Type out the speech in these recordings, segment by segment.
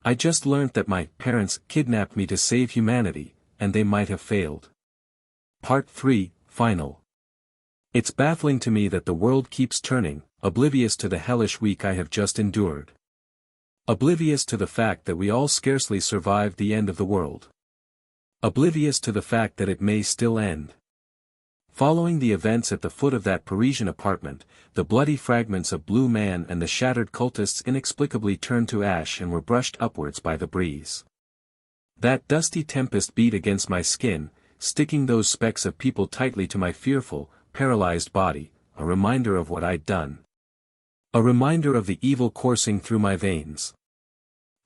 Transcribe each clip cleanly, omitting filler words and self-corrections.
I just learnt that my parents kidnapped me to save humanity, and they might have failed. Part 3, Final. It's baffling to me that the world keeps turning, oblivious to the hellish week I have just endured. Oblivious to the fact that we all scarcely survived the end of the world. Oblivious to the fact that it may still end. Following the events at the foot of that Parisian apartment, the bloody fragments of Blue Man and the shattered cultists inexplicably turned to ash and were brushed upwards by the breeze. That dusty tempest beat against my skin, sticking those specks of people tightly to my fearful, paralyzed body, a reminder of what I'd done. A reminder of the evil coursing through my veins.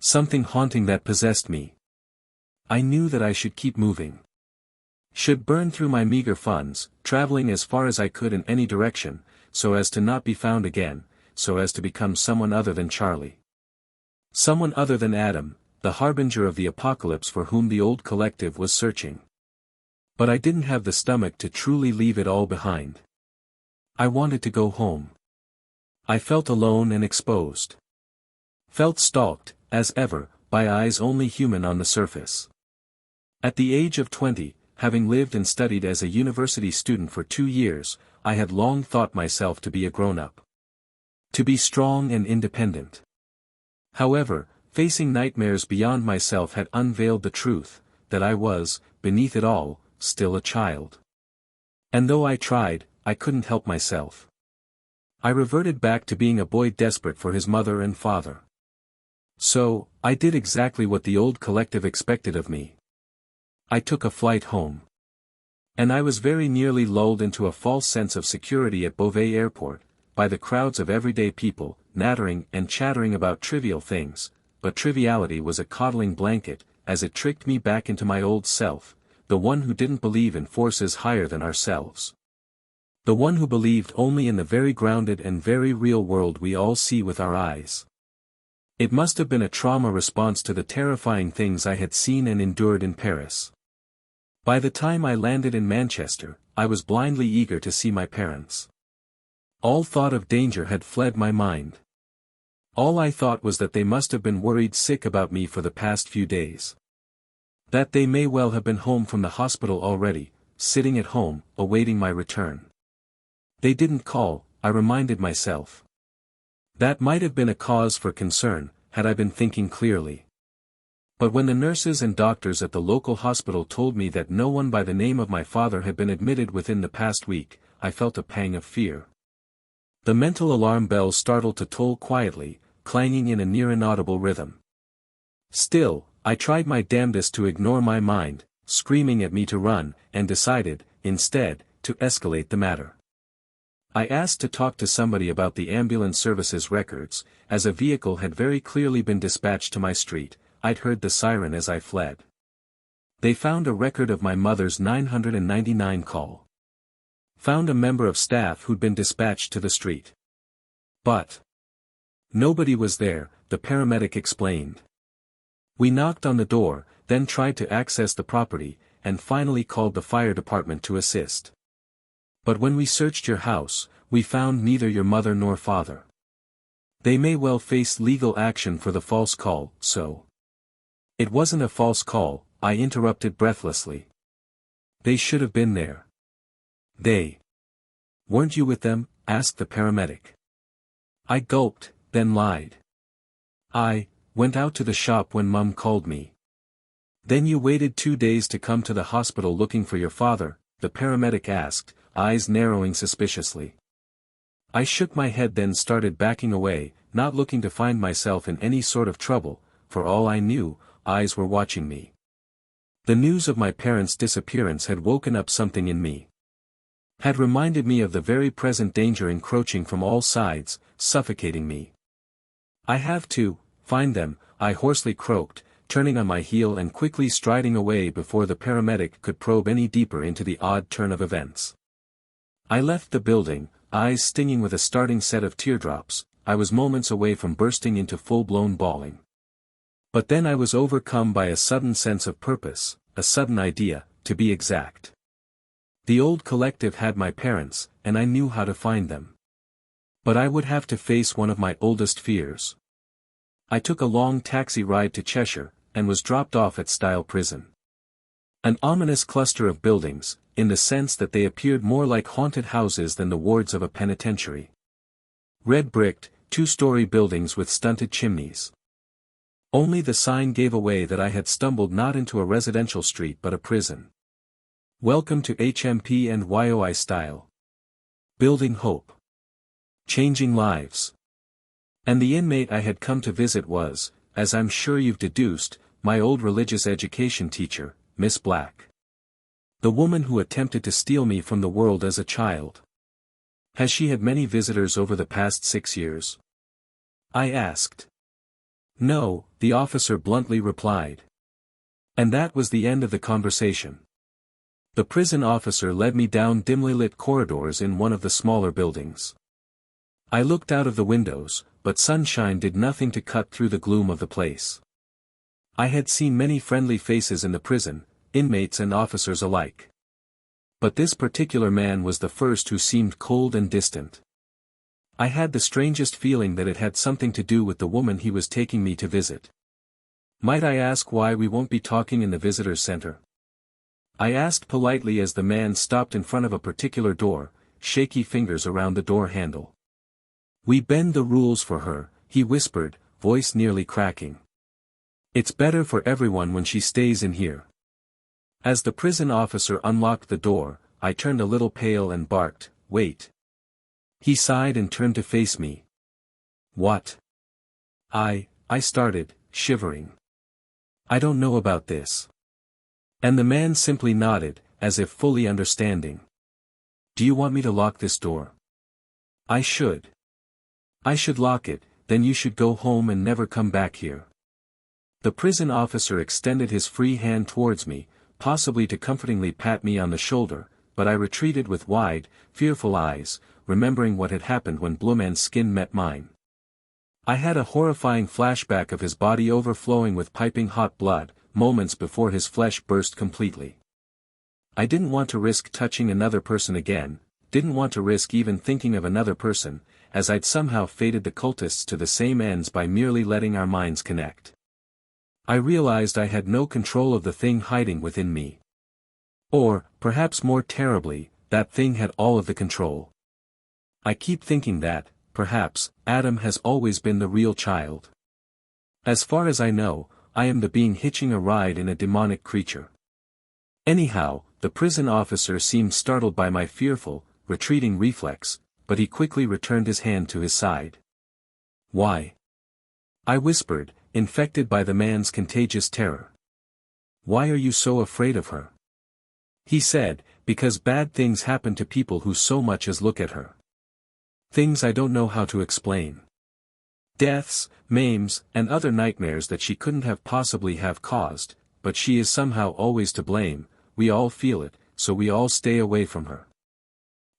Something haunting that possessed me. I knew that I should keep moving. Should burn through my meager funds, traveling as far as I could in any direction, so as to not be found again, so as to become someone other than Charlie. Someone other than Adam, the harbinger of the apocalypse for whom the old collective was searching. But I didn't have the stomach to truly leave it all behind. I wanted to go home. I felt alone and exposed. Felt stalked, as ever, by eyes only human on the surface. At the age of 20, having lived and studied as a university student for 2 years, I had long thought myself to be a grown-up. To be strong and independent. However, facing nightmares beyond myself had unveiled the truth, that I was, beneath it all, still a child. And though I tried, I couldn't help myself. I reverted back to being a boy desperate for his mother and father. So, I did exactly what the old collective expected of me. I took a flight home. And I was very nearly lulled into a false sense of security at Beauvais Airport, by the crowds of everyday people, nattering and chattering about trivial things, but triviality was a coddling blanket, as it tricked me back into my old self, the one who didn't believe in forces higher than ourselves. The one who believed only in the very grounded and very real world we all see with our eyes. It must have been a trauma response to the terrifying things I had seen and endured in Paris. By the time I landed in Manchester, I was blindly eager to see my parents. All thought of danger had fled my mind. All I thought was that they must have been worried sick about me for the past few days. That they may well have been home from the hospital already, sitting at home, awaiting my return. They didn't call, I reminded myself. That might have been a cause for concern, had I been thinking clearly. But when the nurses and doctors at the local hospital told me that no one by the name of my father had been admitted within the past week, I felt a pang of fear. The mental alarm bells startled to toll quietly, clanging in a near inaudible rhythm. Still, I tried my damnedest to ignore my mind, screaming at me to run, and decided, instead, to escalate the matter. I asked to talk to somebody about the ambulance services records, as a vehicle had very clearly been dispatched to my street. I'd heard the siren as I fled. They found a record of my mother's 999 call. Found a member of staff who'd been dispatched to the street. But nobody was there, the paramedic explained. We knocked on the door, then tried to access the property, and finally called the fire department to assist. But when we searched your house, we found neither your mother nor father. They may well face legal action for the false call, so. It wasn't a false call, I interrupted breathlessly. They should have been there. They. Weren't you with them? Asked the paramedic. I gulped, then lied. I went out to the shop when Mum called me. Then you waited 2 days to come to the hospital looking for your father, the paramedic asked, eyes narrowing suspiciously. I shook my head then started backing away, not looking to find myself in any sort of trouble. For all I knew, eyes were watching me. The news of my parents' disappearance had woken up something in me. Had reminded me of the very present danger encroaching from all sides, suffocating me. I have to find them, I hoarsely croaked, turning on my heel and quickly striding away before the paramedic could probe any deeper into the odd turn of events. I left the building, eyes stinging with a starting set of teardrops. I was moments away from bursting into full-blown bawling. But then I was overcome by a sudden sense of purpose, a sudden idea, to be exact. The old collective had my parents, and I knew how to find them. But I would have to face one of my oldest fears. I took a long taxi ride to Cheshire, and was dropped off at Style Prison. An ominous cluster of buildings, in the sense that they appeared more like haunted houses than the wards of a penitentiary. Red-bricked, two-story buildings with stunted chimneys. Only the sign gave away that I had stumbled not into a residential street but a prison. Welcome to HMP and YOI Style. Building hope. Changing lives. And the inmate I had come to visit was, as I'm sure you've deduced, my old religious education teacher, Miss Black. The woman who attempted to steal me from the world as a child. Has she had many visitors over the past 6 years? I asked. No, the officer bluntly replied. And that was the end of the conversation. The prison officer led me down dimly lit corridors in one of the smaller buildings. I looked out of the windows, but sunshine did nothing to cut through the gloom of the place. I had seen many friendly faces in the prison, inmates and officers alike. But this particular man was the first who seemed cold and distant. I had the strangest feeling that it had something to do with the woman he was taking me to visit. Might I ask why we won't be talking in the visitor's center? I asked politely as the man stopped in front of a particular door, shaky fingers around the door handle. We bend the rules for her, he whispered, voice nearly cracking. It's better for everyone when she stays in here. As the prison officer unlocked the door, I turned a little pale and barked, wait. He sighed and turned to face me. What? I started, shivering. I don't know about this. And the man simply nodded, as if fully understanding. Do you want me to lock this door? I should. I should lock it, then you should go home and never come back here. The prison officer extended his free hand towards me, possibly to comfortingly pat me on the shoulder, but I retreated with wide, fearful eyes, remembering what had happened when Blumann's skin met mine. I had a horrifying flashback of his body overflowing with piping hot blood, moments before his flesh burst completely. I didn't want to risk touching another person again, didn't want to risk even thinking of another person, as I'd somehow fated the cultists to the same ends by merely letting our minds connect. I realized I had no control of the thing hiding within me. Or, perhaps more terribly, that thing had all of the control. I keep thinking that, perhaps, Adam has always been the real child. As far as I know, I am the being hitching a ride in a demonic creature. Anyhow, the prison officer seemed startled by my fearful, retreating reflex, but he quickly returned his hand to his side. Why? I whispered, infected by the man's contagious terror. Why are you so afraid of her? He said, because bad things happen to people who so much as look at her. Things I don't know how to explain. Deaths, maims, and other nightmares that she couldn't have possibly have caused, but she is somehow always to blame, we all feel it, so we all stay away from her.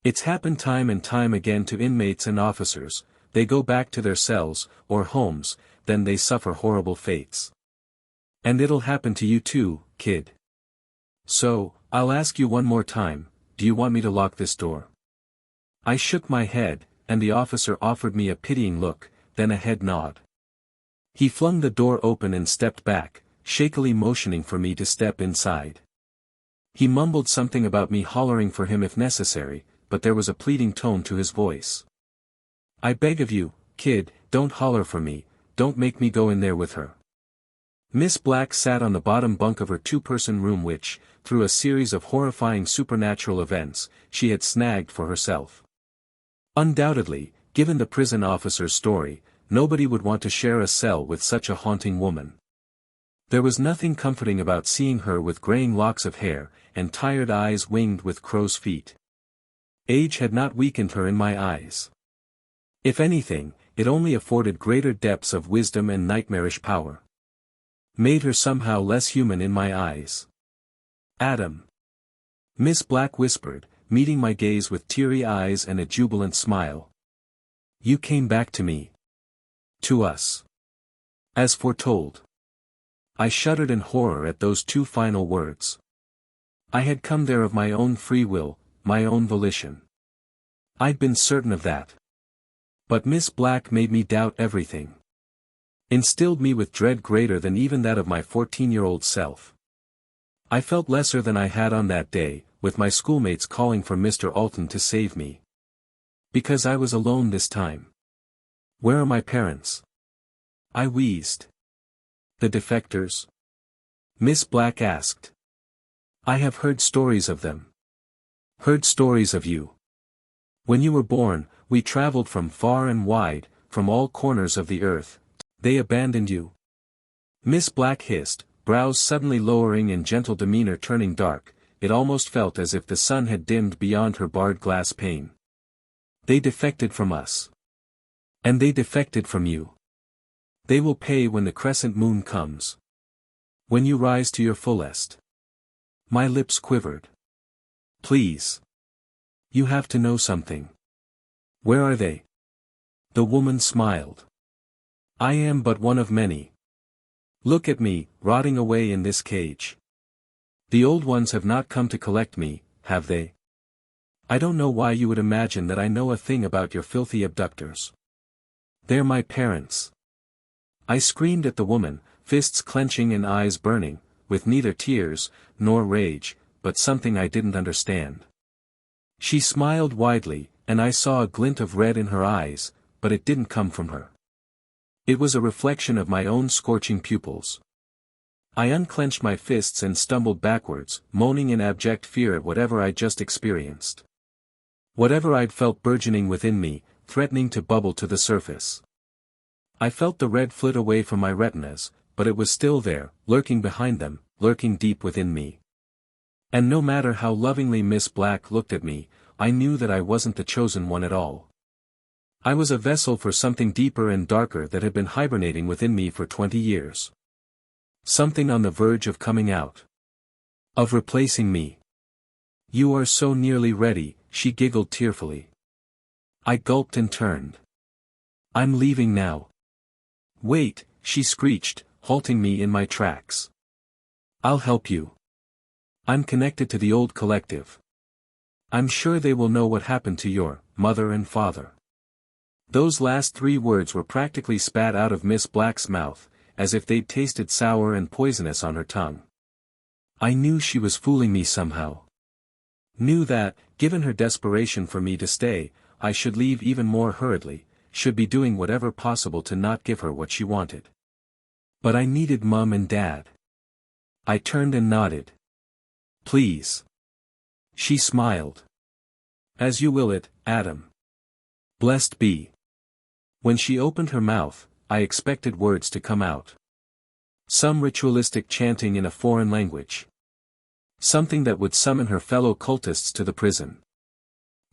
It's happened time and time again to inmates and officers, they go back to their cells, or homes, then they suffer horrible fates. And it'll happen to you too, kid. So, I'll ask you one more time, do you want me to lock this door? I shook my head, and the officer offered me a pitying look, then a head nod. He flung the door open and stepped back, shakily motioning for me to step inside. He mumbled something about me hollering for him if necessary, but there was a pleading tone to his voice. I beg of you, kid, don't holler for me, don't make me go in there with her. Miss Black sat on the bottom bunk of her two-person room which, through a series of horrifying supernatural events, she had snagged for herself. Undoubtedly, given the prison officer's story, nobody would want to share a cell with such a haunting woman. There was nothing comforting about seeing her with graying locks of hair, and tired eyes winged with crow's feet. Age had not weakened her in my eyes. If anything, it only afforded greater depths of wisdom and nightmarish power. Made her somehow less human in my eyes. Adam. Miss Black whispered, meeting my gaze with teary eyes and a jubilant smile. You came back to me. To us. As foretold. I shuddered in horror at those two final words. I had come there of my own free will, my own volition. I'd been certain of that. But Miss Black made me doubt everything. instilled me with dread greater than even that of my 14-year-old self. I felt lesser than I had on that day, with my schoolmates calling for Mr. Alton to save me. Because I was alone this time. Where are my parents? I wheezed. The defectors? Miss Black asked. I have heard stories of them. Heard stories of you. When you were born, we traveled from far and wide, from all corners of the earth. They abandoned you. Miss Black hissed, brows suddenly lowering and gentle demeanor turning dark. It almost felt as if the sun had dimmed beyond her barred glass pane. They defected from us. And they defected from you. They will pay when the crescent moon comes. When you rise to your fullest. My lips quivered. Please. You have to know something. Where are they? The woman smiled. I am but one of many. Look at me, rotting away in this cage. The old ones have not come to collect me, have they? I don't know why you would imagine that I know a thing about your filthy abductors. They're my parents. I screamed at the woman, fists clenching and eyes burning, with neither tears, nor rage, but something I didn't understand. She smiled widely, and I saw a glint of red in her eyes, but it didn't come from her. It was a reflection of my own scorching pupils. I unclenched my fists and stumbled backwards, moaning in abject fear at whatever I'd just experienced. Whatever I'd felt burgeoning within me, threatening to bubble to the surface. I felt the red flit away from my retinas, but it was still there, lurking behind them, lurking deep within me. And no matter how lovingly Miss Black looked at me, I knew that I wasn't the chosen one at all. I was a vessel for something deeper and darker that had been hibernating within me for 20 years. Something on the verge of coming out. Of replacing me. You are so nearly ready, she giggled tearfully. I gulped and turned. I'm leaving now. Wait, she screeched, halting me in my tracks. I'll help you. I'm connected to the old collective. I'm sure they will know what happened to your mother and father. Those last 3 words were practically spat out of Miss Black's mouth, as if they'd tasted sour and poisonous on her tongue. I knew she was fooling me somehow. Knew that, given her desperation for me to stay, I should leave even more hurriedly, should be doing whatever possible to not give her what she wanted. But I needed Mum and Dad. I turned and nodded. Please. She smiled. As you will it, Adam. Blessed be. When she opened her mouth, I expected words to come out. Some ritualistic chanting in a foreign language. Something that would summon her fellow cultists to the prison.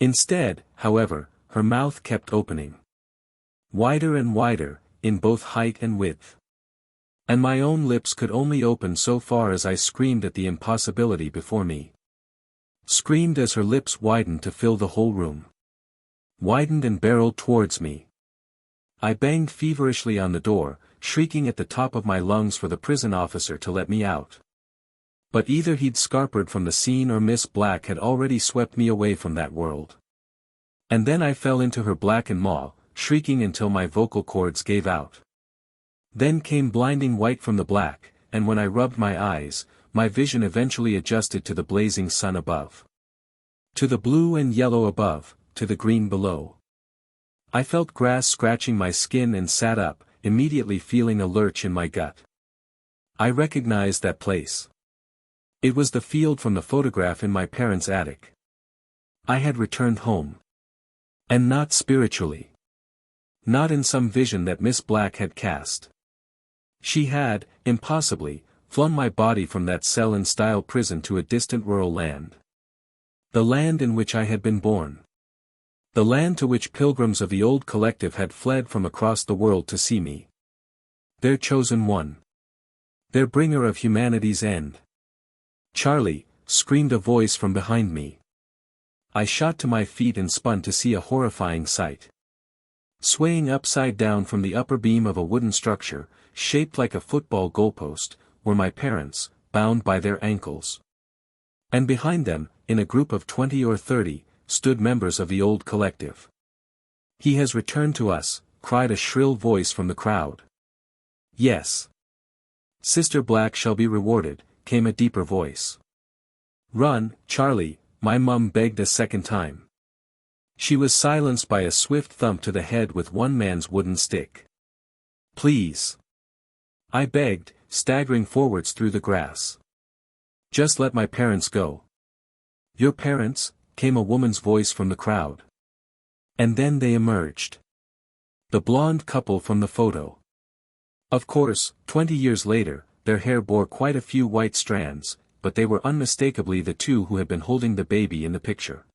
Instead, however, her mouth kept opening. Wider and wider, in both height and width. And my own lips could only open so far as I screamed at the impossibility before me. Screamed as her lips widened to fill the whole room. Widened and barreled towards me. I banged feverishly on the door, shrieking at the top of my lungs for the prison officer to let me out. But either he'd scarpered from the scene or Miss Black had already swept me away from that world. And then I fell into her blackened maw, shrieking until my vocal cords gave out. Then came blinding white from the black, and when I rubbed my eyes, my vision eventually adjusted to the blazing sun above. To the blue and yellow above, to the green below. I felt grass scratching my skin and sat up, immediately feeling a lurch in my gut. I recognized that place. It was the field from the photograph in my parents' attic. I had returned home. And not spiritually. Not in some vision that Miss Black had cast. She had, impossibly, flung my body from that cell-and-style prison to a distant rural land. The land in which I had been born. The land to which pilgrims of the old collective had fled from across the world to see me. Their chosen one. Their bringer of humanity's end. Charlie, screamed a voice from behind me. I shot to my feet and spun to see a horrifying sight. Swaying upside down from the upper beam of a wooden structure, shaped like a football goalpost, were my parents, bound by their ankles. And behind them, in a group of 20 or 30, stood members of the old collective. He has returned to us, cried a shrill voice from the crowd. Yes. Sister Black shall be rewarded, came a deeper voice. Run, Charlie, my mum begged a second time. She was silenced by a swift thump to the head with one man's wooden stick. Please. I begged, staggering forwards through the grass. Just let my parents go. Your parents? Came a woman's voice from the crowd. And then they emerged. The blonde couple from the photo. Of course, 20 years later, their hair bore quite a few white strands, but they were unmistakably the two who had been holding the baby in the picture.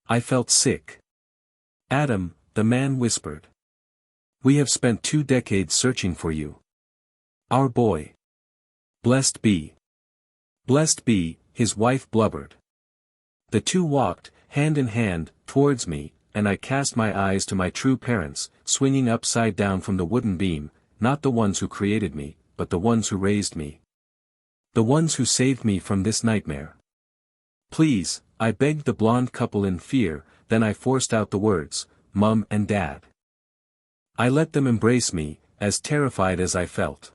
I felt sick. Adam, the man whispered. We have spent 2 decades searching for you. Our boy. Blessed be. Blessed be, his wife blubbered. The two walked, hand in hand, towards me, and I cast my eyes to my true parents, swinging upside down from the wooden beam, not the ones who created me, but the ones who raised me. The ones who saved me from this nightmare. Please, I begged the blonde couple in fear, then I forced out the words, Mum and Dad. I let them embrace me, as terrified as I felt.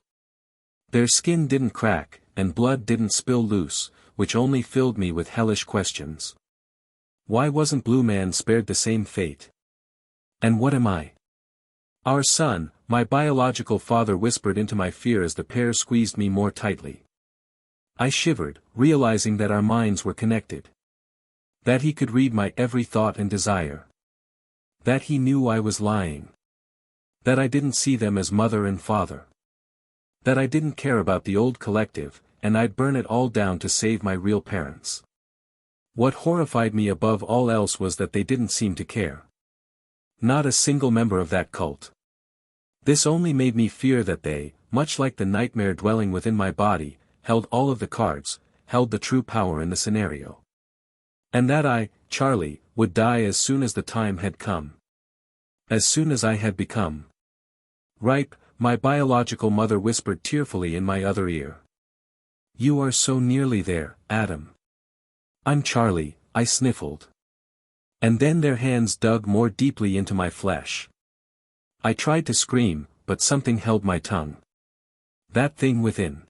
Their skin didn't crack, and blood didn't spill loose, which only filled me with hellish questions. Why wasn't Blue Man spared the same fate? And what am I? Our son, my biological father whispered into my fear as the pair squeezed me more tightly. I shivered, realizing that our minds were connected. That he could read my every thought and desire. That he knew I was lying. That I didn't see them as mother and father. That I didn't care about the old collective, and I'd burn it all down to save my real parents. What horrified me above all else was that they didn't seem to care. Not a single member of that cult. This only made me fear that they, much like the nightmare dwelling within my body, held all of the cards, held the true power in the scenario. And that I, Charlie, would die as soon as the time had come. As soon as I had become ripe, my biological mother whispered tearfully in my other ear. You are so nearly there, Adam. I'm Charlie, I sniffled. And then their hands dug more deeply into my flesh. I tried to scream, but something held my tongue. That thing within.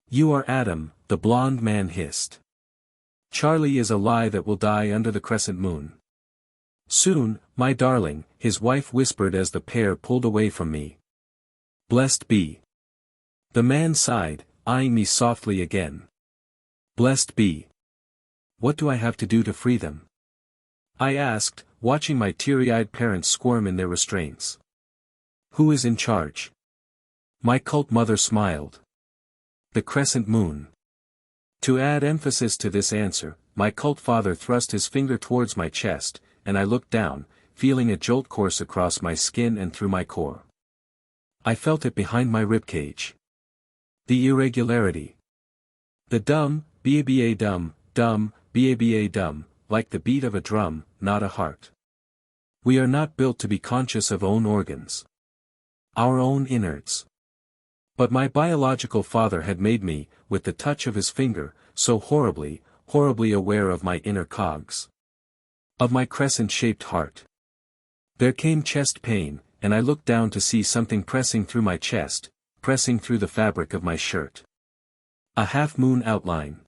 You are Adam, the blonde man hissed. Charlie is a lie that will die under the crescent moon. Soon, my darling, his wife whispered as the pair pulled away from me. Blessed be. The man sighed, eyeing me softly again. Blessed be. What do I have to do to free them? I asked, watching my teary-eyed parents squirm in their restraints. Who is in charge? My cult mother smiled. The crescent moon. To add emphasis to this answer, my cult father thrust his finger towards my chest, and I looked down, feeling a jolt course across my skin and through my core. I felt it behind my ribcage. The irregularity. The dum, ba dum, dum, ba dum, like the beat of a drum, not a heart. We are not built to be conscious of own organs. Our own innards. But my biological father had made me, with the touch of his finger, so horribly, horribly aware of my inner cogs. Of my crescent-shaped heart. There came chest pain, and I looked down to see something pressing through my chest, pressing through the fabric of my shirt. A half-moon outline.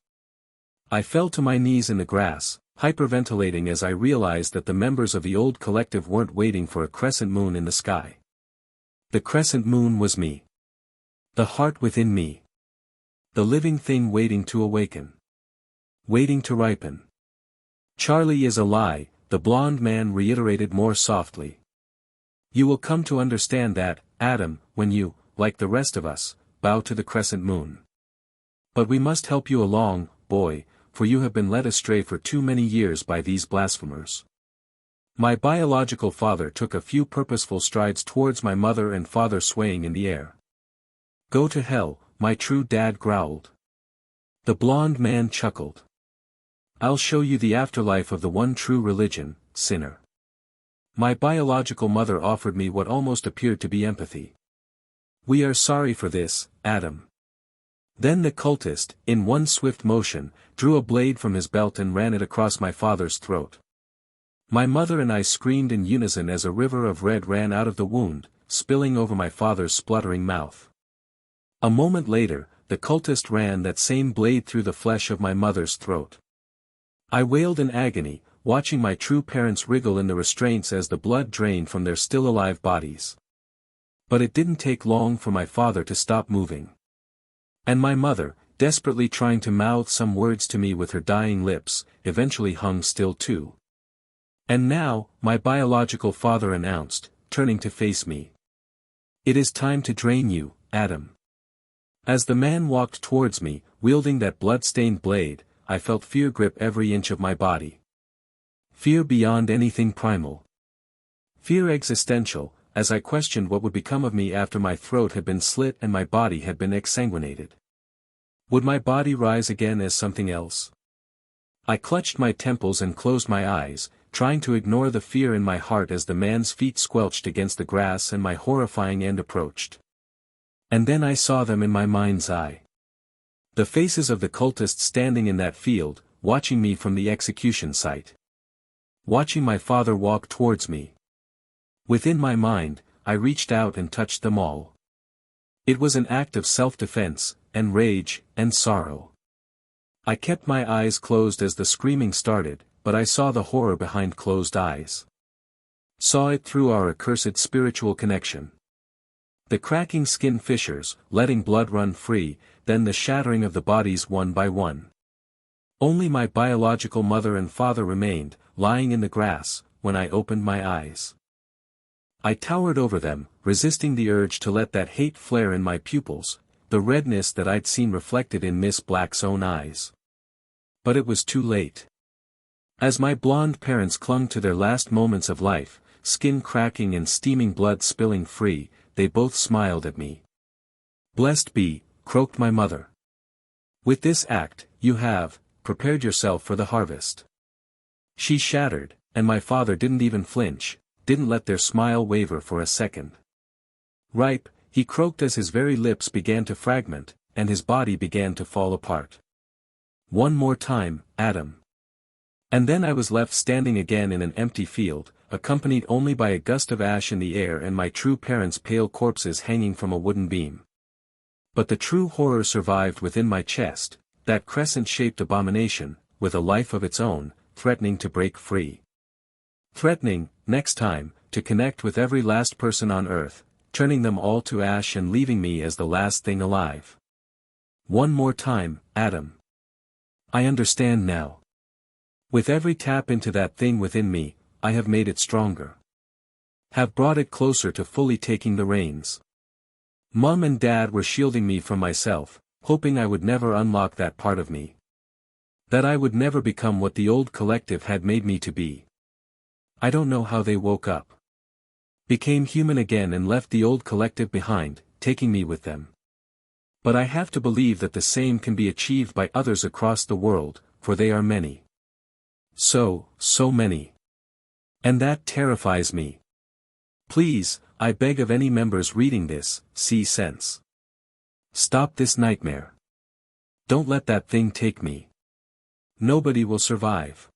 I fell to my knees in the grass, hyperventilating as I realized that the members of the old collective weren't waiting for a crescent moon in the sky. The crescent moon was me. The heart within me. The living thing waiting to awaken. Waiting to ripen. Charlie is a lie, the blonde man reiterated more softly. You will come to understand that, Adam, when you, like the rest of us, bow to the crescent moon. But we must help you along, boy, for you have been led astray for too many years by these blasphemers. My biological father took a few purposeful strides towards my mother and father swaying in the air. Go to hell, my true dad growled. The blonde man chuckled. I'll show you the afterlife of the one true religion, sinner. My biological mother offered me what almost appeared to be empathy. We are sorry for this, Adam. Then the cultist, in one swift motion, drew a blade from his belt and ran it across my father's throat. My mother and I screamed in unison as a river of red ran out of the wound, spilling over my father's spluttering mouth. A moment later, the cultist ran that same blade through the flesh of my mother's throat. I wailed in agony, watching my true parents wriggle in the restraints as the blood drained from their still-alive bodies. But it didn't take long for my father to stop moving. And my mother, desperately trying to mouth some words to me with her dying lips, eventually hung still too. "And now," my biological father announced, turning to face me. "It is time to drain you, Adam." As the man walked towards me, wielding that blood-stained blade, I felt fear grip every inch of my body. Fear beyond anything primal. Fear existential, as I questioned what would become of me after my throat had been slit and my body had been exsanguinated. Would my body rise again as something else? I clutched my temples and closed my eyes, trying to ignore the fear in my heart as the man's feet squelched against the grass and my horrifying end approached. And then I saw them in my mind's eye. The faces of the cultists standing in that field, watching me from the execution site. Watching my father walk towards me. Within my mind, I reached out and touched them all. It was an act of self-defense, and rage, and sorrow. I kept my eyes closed as the screaming started, but I saw the horror behind closed eyes. Saw it through our accursed spiritual connection. The cracking skin fissures, letting blood run free, then the shattering of the bodies one by one. Only my biological mother and father remained, lying in the grass, when I opened my eyes. I towered over them, resisting the urge to let that hate flare in my pupils, the redness that I'd seen reflected in Miss Black's own eyes. But it was too late. As my blonde parents clung to their last moments of life, skin cracking and steaming blood spilling free, they both smiled at me. "Blessed be," croaked my mother. "With this act, you have prepared yourself for the harvest." She shattered, and my father didn't even flinch, didn't let their smile waver for a second. "Ripe," he croaked as his very lips began to fragment, and his body began to fall apart. "One more time, Adam." And then I was left standing again in an empty field, accompanied only by a gust of ash in the air and my true parents' pale corpses hanging from a wooden beam. But the true horror survived within my chest, that crescent-shaped abomination, with a life of its own, threatening to break free. Threatening, next time, to connect with every last person on earth, turning them all to ash and leaving me as the last thing alive. One more time, Adam. I understand now. With every tap into that thing within me, I have made it stronger. Have brought it closer to fully taking the reins. Mom and Dad were shielding me from myself, hoping I would never unlock that part of me. That I would never become what the old collective had made me to be. I don't know how they woke up. Became human again and left the old collective behind, taking me with them. But I have to believe that the same can be achieved by others across the world, for they are many. So many. And that terrifies me. Please, I beg of any members reading this, see sense. Stop this nightmare. Don't let that thing take me. Nobody will survive.